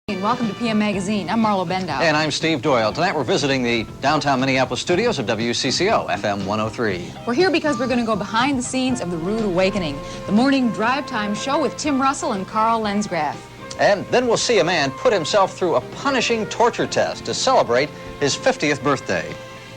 Welcome to PM Magazine. I'm Marlo Bendow. And I'm Steve Doyle. Tonight we're visiting the downtown Minneapolis studios of WCCO-FM 103. We're here because we're going to go behind the scenes of The Rude Awakening, the morning drive time show with Tim Russell and Carl Lensgraf. And then we'll see a man put himself through a punishing torture test to celebrate his 50th birthday.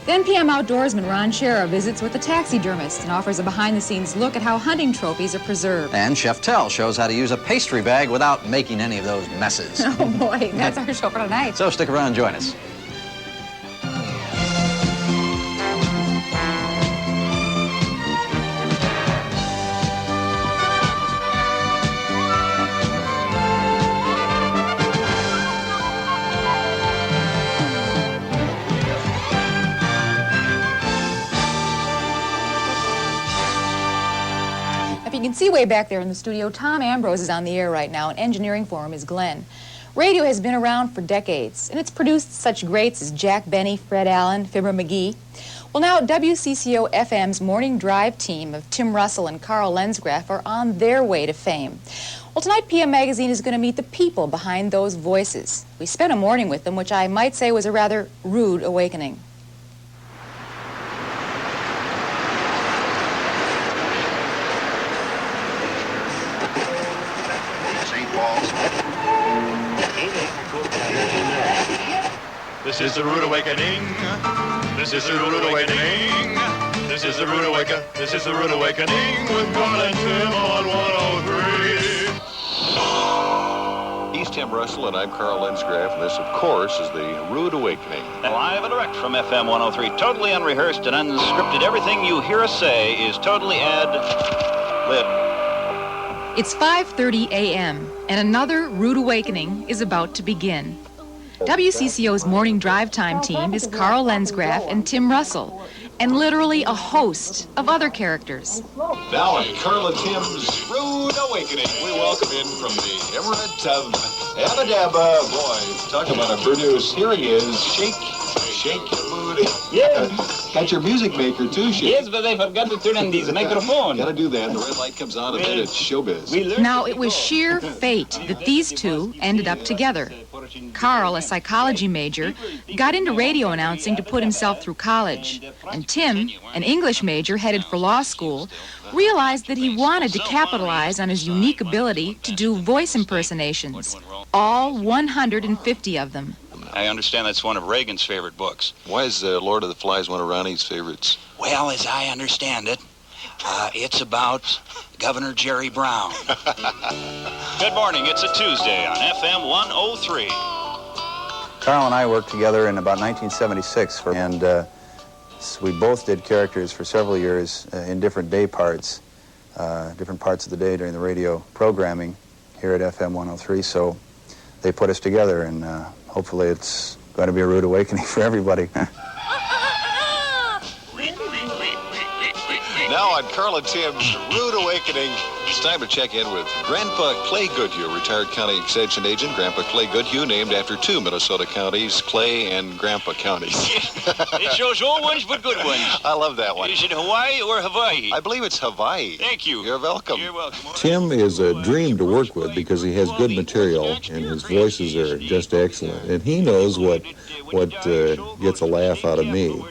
Then PM outdoorsman Ron Shera visits with a taxidermist and offers a behind-the-scenes look at how hunting trophies are preserved. And Chef Tell shows how to use a pastry bag without making any of those messes. Oh boy, that's our show for tonight. So stick around and join us. You can see way back there in the studio, Tom Ambrose is on the air right now, and engineering for him is Glenn. Radio has been around for decades, and it's produced such greats as Jack Benny, Fred Allen, Fibber McGee. Well, now WCCO-FM's morning drive team of Tim Russell and Carl Lensgraf are on their way to fame. Well, tonight PM Magazine is going to meet the people behind those voices. We spent a morning with them, which I might say was a rather rude awakening. This is the rude awakening. This is the rude awakening. This is the rude awakening. This is the rude awakening with Carl and Tim on 103. He's Tim Russell and I'm Carl Lensgraf, and this, of course, is the Rude Awakening. Live and direct from FM 103, totally unrehearsed and unscripted. Everything you hear us say is totally ad-lib. It's 5:30 a.m., and another rude awakening is about to begin. WCCO's morning drive time team is Carl Lensgraf and Tim Russell, and literally a host of other characters. Now in Carl and Tim's Rude Awakening, we welcome in from the Emirate of Abadabba. Boy, talk about a produce. Here he is. Shake your booty. Yeah. Got your music maker too, Shake. Yes, but I forgot to turn on this microphone. Gotta do that. The red light comes on, and then it's showbiz. Now, it was sheer fate that these two ended up together. Carl, a psychology major, got into radio announcing to put himself through college. And Tim, an English major headed for law school, realized that he wanted to capitalize on his unique ability to do voice impersonations. All 150 of them. I understand that's one of Reagan's favorite books. Why is Lord of the Flies one of Ronnie's favorites? Well, as I understand it, it's about Governor Jerry Brown. Good morning. It's a Tuesday on FM 103. Carl and I worked together in about 1976, and we both did characters for several years in different day parts, different parts of the day during the radio programming here at FM 103. So they put us together, and hopefully it's going to be a rude awakening for everybody. Now on Carl and Tim's Rude Awakening, it's time to check in with Grandpa Clay Goodhue, retired county extension agent. Grandpa Clay Goodhue, named after two Minnesota counties, Clay and Grandpa counties. It shows old ones but good ones. I love that one. Is it Hawaii or Hawaii? I believe it's Hawaii. Thank you. You're welcome. You're welcome. Tim is a dream to work with because he has good material and his voices are just excellent. And he knows what gets a laugh out of me.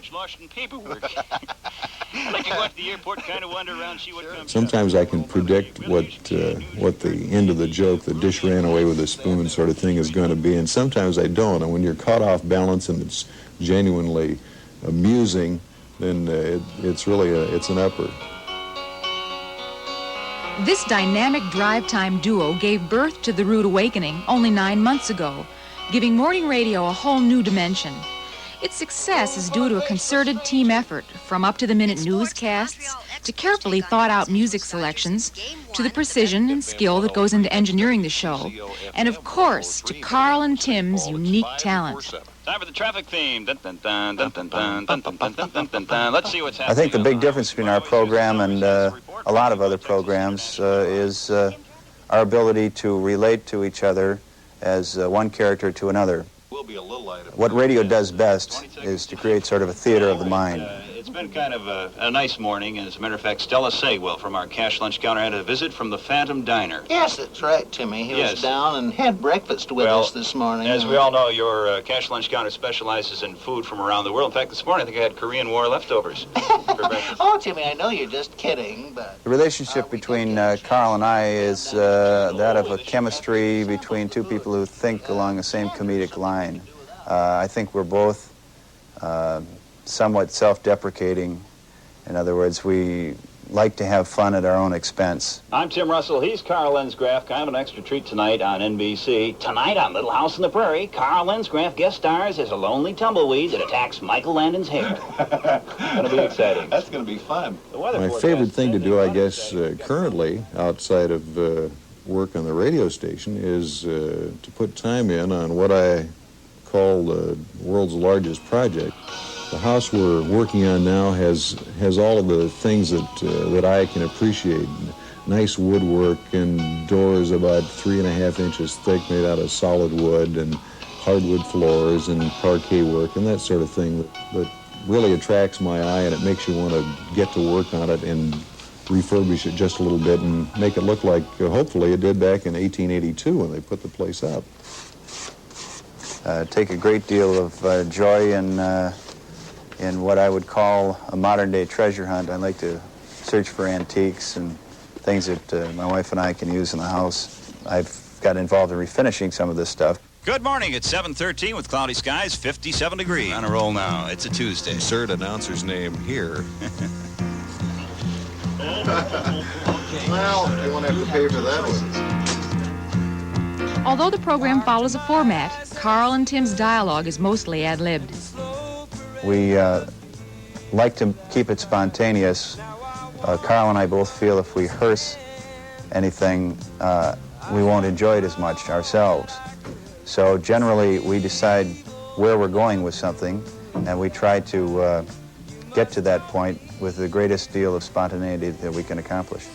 Sometimes I can predict what the end of the joke, the dish ran away with a spoon sort of thing, is going to be, and sometimes I don't. And when you're caught off balance and it's genuinely amusing, then it's an upper. This dynamic drive time duo gave birth to the Rude Awakening only 9 months ago, giving morning radio a whole new dimension. Its success is due to a concerted team effort, from up-to-the-minute newscasts to carefully thought-out music selections, to the precision and skill that goes into engineering the show, and of course, to Carl and Tim's unique talent. Time for the traffic theme. Let's see what's happening. I think the big difference between our program and a lot of other programs is our ability to relate to each other as one character to another. What radio does best is to create sort of a theater of the mind. It's been kind of a nice morning, and as a matter of fact, Stella Saywell from our cash lunch counter had a visit from the Phantom Diner. Yes, that's right, Timmy. He Yes. was down and had breakfast with us this morning. As we all know, your cash lunch counter specializes in food from around the world. In fact, this morning I think I had Korean War leftovers for breakfast. Oh, Timmy, I know you're just kidding, but... The relationship between Carl and I is that of a chemistry between two people who think along the same comedic line. I think we're both somewhat self-deprecating. In other words, we like to have fun at our own expense. I'm Tim Russell. He's Carl Lensgraf. Kind of an extra treat tonight on NBC. Tonight on Little House on the Prairie, Carl Lensgraf guest stars as a lonely tumbleweed that attacks Michael Landon's hair. Gonna be exciting. That's going to be fun. My favorite thing to do, I guess, currently, outside of work on the radio station, is to put time in on what I call the world's largest project. The house we're working on now has all of the things that I can appreciate. Nice woodwork and doors about 3.5 inches thick made out of solid wood, and hardwood floors and parquet work and that sort of thing that really attracts my eye, and it makes you want to get to work on it and refurbish it just a little bit and make it look like hopefully it did back in 1882 when they put the place up. Take a great deal of joy in what I would call a modern-day treasure hunt. I like to search for antiques and things that my wife and I can use in the house. I've got involved in refinishing some of this stuff. Good morning. It's 7:13 with cloudy skies, 57 degrees. On a roll now. It's a Tuesday. Insert announcer's name here. Well, you won't have to pay for that one. Although the program follows a format, Carl and Tim's dialogue is mostly ad-libbed. We like to keep it spontaneous. Carl and I both feel if we rehearse anything, we won't enjoy it as much ourselves. So generally, we decide where we're going with something, and we try to get to that point with the greatest deal of spontaneity that we can accomplish.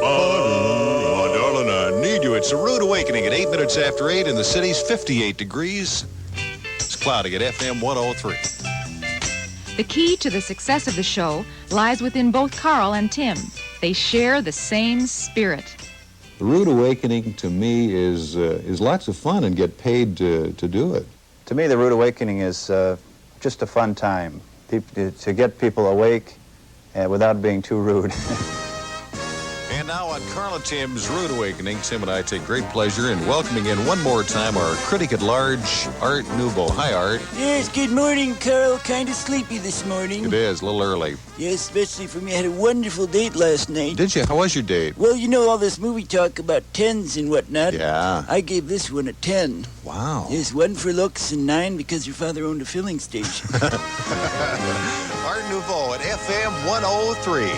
Oh, darling, I need you. It's a rude awakening at 8 minutes after 8 in the city's 58 degrees. It's cloudy at FM 103. The key to the success of the show lies within both Carl and Tim. They share the same spirit. The Rude Awakening to me is lots of fun and get paid to do it. To me, the Rude Awakening is just a fun time to get people awake without being too rude. And now on Carl and Tim's Rude Awakening, Tim and I take great pleasure in welcoming in one more time our critic at large, Art Nouveau. Hi, Art. Yes, good morning, Carl. Kind of sleepy this morning. It is, a little early. Yes, especially for me. I had a wonderful date last night. Did you? How was your date? Well, you know all this movie talk about 10s and whatnot. Yeah. I gave this one a 10. Wow. Yes, 1 for looks and 9 because your father owned a filling station. Art Nouveau at FM 103.